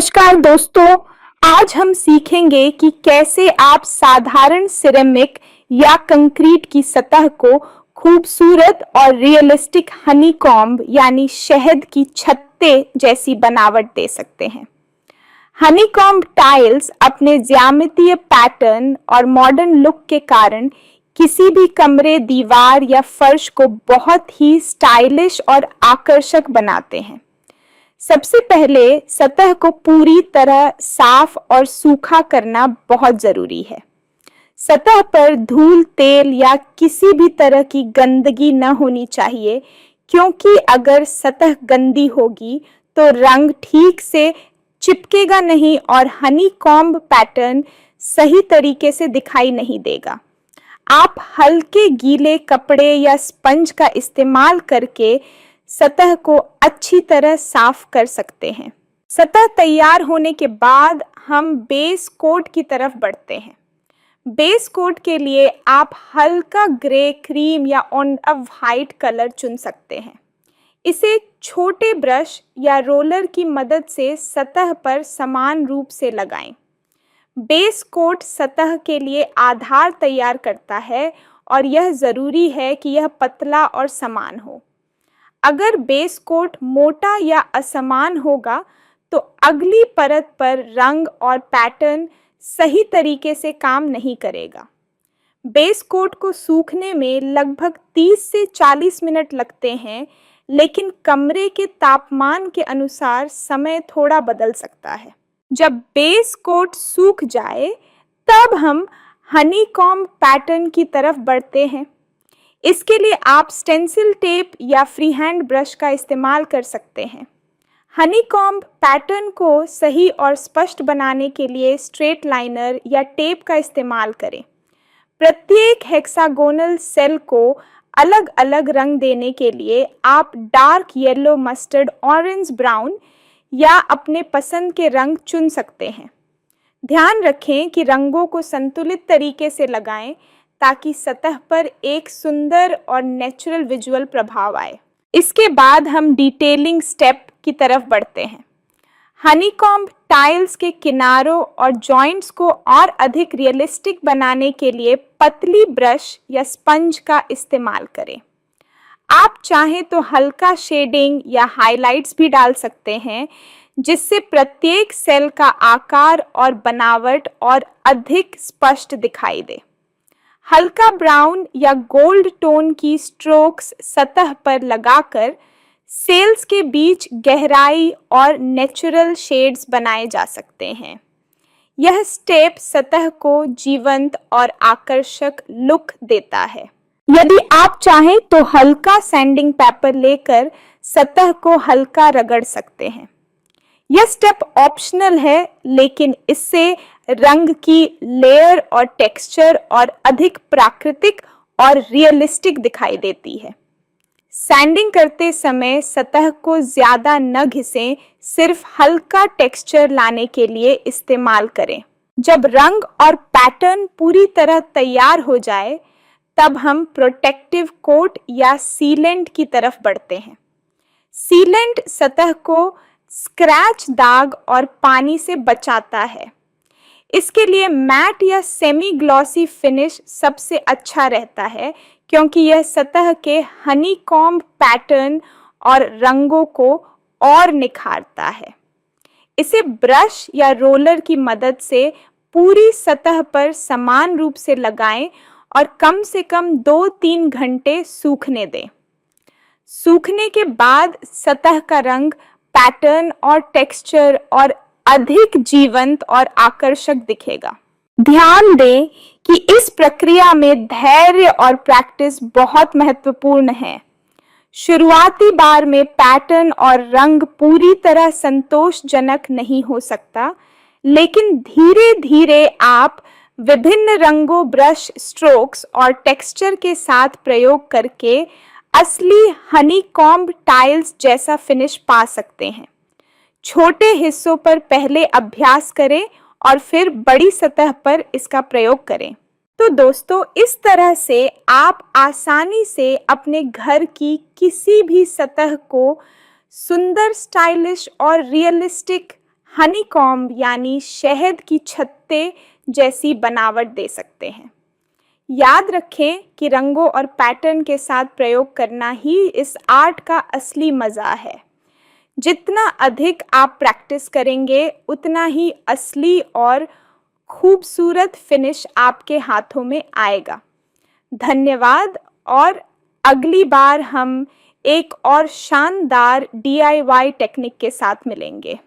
नमस्कार दोस्तों, आज हम सीखेंगे कि कैसे आप साधारण सिरेमिक या कंक्रीट की सतह को खूबसूरत और रियलिस्टिक हनीकॉम्ब यानी शहद की छत्ते जैसी बनावट दे सकते हैं। हनीकॉम्ब टाइल्स अपने ज्यामितीय पैटर्न और मॉडर्न लुक के कारण किसी भी कमरे, दीवार या फर्श को बहुत ही स्टाइलिश और आकर्षक बनाते हैं। सबसे पहले सतह को पूरी तरह साफ और सूखा करना बहुत जरूरी है। सतह पर धूल, तेल या किसी भी तरह की गंदगी न होनी चाहिए, क्योंकि अगर सतह गंदी होगी तो रंग ठीक से चिपकेगा नहीं और हनीकॉम्ब पैटर्न सही तरीके से दिखाई नहीं देगा। आप हल्के गीले कपड़े या स्पंज का इस्तेमाल करके सतह को अच्छी तरह साफ कर सकते हैं। सतह तैयार होने के बाद हम बेस कोट की तरफ बढ़ते हैं। बेस कोट के लिए आप हल्का ग्रे, क्रीम या ऑलिव वाइट कलर चुन सकते हैं। इसे छोटे ब्रश या रोलर की मदद से सतह पर समान रूप से लगाएं। बेस कोट सतह के लिए आधार तैयार करता है और यह जरूरी है कि यह पतला और समान हो। अगर बेस कोट मोटा या असमान होगा तो अगली परत पर रंग और पैटर्न सही तरीके से काम नहीं करेगा। बेस कोट को सूखने में लगभग 30 से 40 मिनट लगते हैं, लेकिन कमरे के तापमान के अनुसार समय थोड़ा बदल सकता है। जब बेस कोट सूख जाए तब हम हनीकॉम्ब पैटर्न की तरफ बढ़ते हैं। इसके लिए आप स्टेंसिल टेप या फ्री हैंड ब्रश का इस्तेमाल कर सकते हैं। हनीकॉम्ब पैटर्न को सही और स्पष्ट बनाने के लिए स्ट्रेट लाइनर या टेप का इस्तेमाल करें। प्रत्येक हेक्सागोनल सेल को अलग अलग रंग देने के लिए आप dark yellow, mustard, orange, brown या अपने पसंद के रंग चुन सकते हैं। ध्यान रखें कि रंगों को संतुलित तरीके से लगाएं ताकि सतह पर एक सुंदर और नेचुरल विजुअल प्रभाव आए। इसके बाद हम डिटेलिंग स्टेप की तरफ बढ़ते हैं। हनीकॉम्ब टाइल्स के किनारों और जॉइंट्स को और अधिक रियलिस्टिक बनाने के लिए पतली ब्रश या स्पंज का इस्तेमाल करें। आप चाहें तो हल्का शेडिंग या हाइलाइट्स भी डाल सकते हैं, जिससे प्रत्येक सेल का आकार और बनावट और अधिक स्पष्ट दिखाई दे। हल्का ब्राउन या गोल्ड टोन की स्ट्रोक्स सतह पर लगाकर सेल्स के बीच गहराई और नेचुरल शेड्स बनाए जा सकते हैं। यह स्टेप सतह को जीवंत और आकर्षक लुक देता है। यदि आप चाहें तो हल्का सैंडिंग पेपर लेकर सतह को हल्का रगड़ सकते हैं। यह स्टेप ऑप्शनल है, लेकिन इससे रंग की लेयर और टेक्सचर और अधिक प्राकृतिक और रियलिस्टिक दिखाई देती है। सैंडिंग करते समय सतह को ज्यादा न घिसें, सिर्फ हल्का टेक्सचर लाने के लिए इस्तेमाल करें। जब रंग और पैटर्न पूरी तरह तैयार हो जाए तब हम प्रोटेक्टिव कोट या सीलेंट की तरफ बढ़ते हैं। सीलेंट सतह को स्क्रैच, दाग और पानी से बचाता है। इसके लिए मैट या सेमी ग्लॉसी फिनिश सबसे अच्छा रहता है, क्योंकि यह सतह के हनीकॉम्ब पैटर्न और रंगों को और निखारता है। इसे ब्रश या रोलर की मदद से पूरी सतह पर समान रूप से लगाएं और कम से कम 2-3 घंटे सूखने दें। सूखने के बाद सतह का रंग, पैटर्न और टेक्सचर और अधिक जीवंत और आकर्षक दिखेगा। ध्यान दें कि इस प्रक्रिया में धैर्य और प्रैक्टिस बहुत महत्वपूर्ण है। शुरुआती बार में पैटर्न और रंग पूरी तरह संतोषजनक नहीं हो सकता, लेकिन धीरे धीरे आप विभिन्न रंगों, ब्रश स्ट्रोक्स और टेक्सचर के साथ प्रयोग करके असली हनीकॉम्ब टाइल्स जैसा फिनिश पा सकते हैं। छोटे हिस्सों पर पहले अभ्यास करें और फिर बड़ी सतह पर इसका प्रयोग करें। तो दोस्तों, इस तरह से आप आसानी से अपने घर की किसी भी सतह को सुंदर, स्टाइलिश और रियलिस्टिक हनीकॉम्ब यानी शहद की छत्ते जैसी बनावट दे सकते हैं। याद रखें कि रंगों और पैटर्न के साथ प्रयोग करना ही इस आर्ट का असली मज़ा है। जितना अधिक आप प्रैक्टिस करेंगे, उतना ही असली और खूबसूरत फिनिश आपके हाथों में आएगा। धन्यवाद, और अगली बार हम एक और शानदार DIY टेक्निक के साथ मिलेंगे।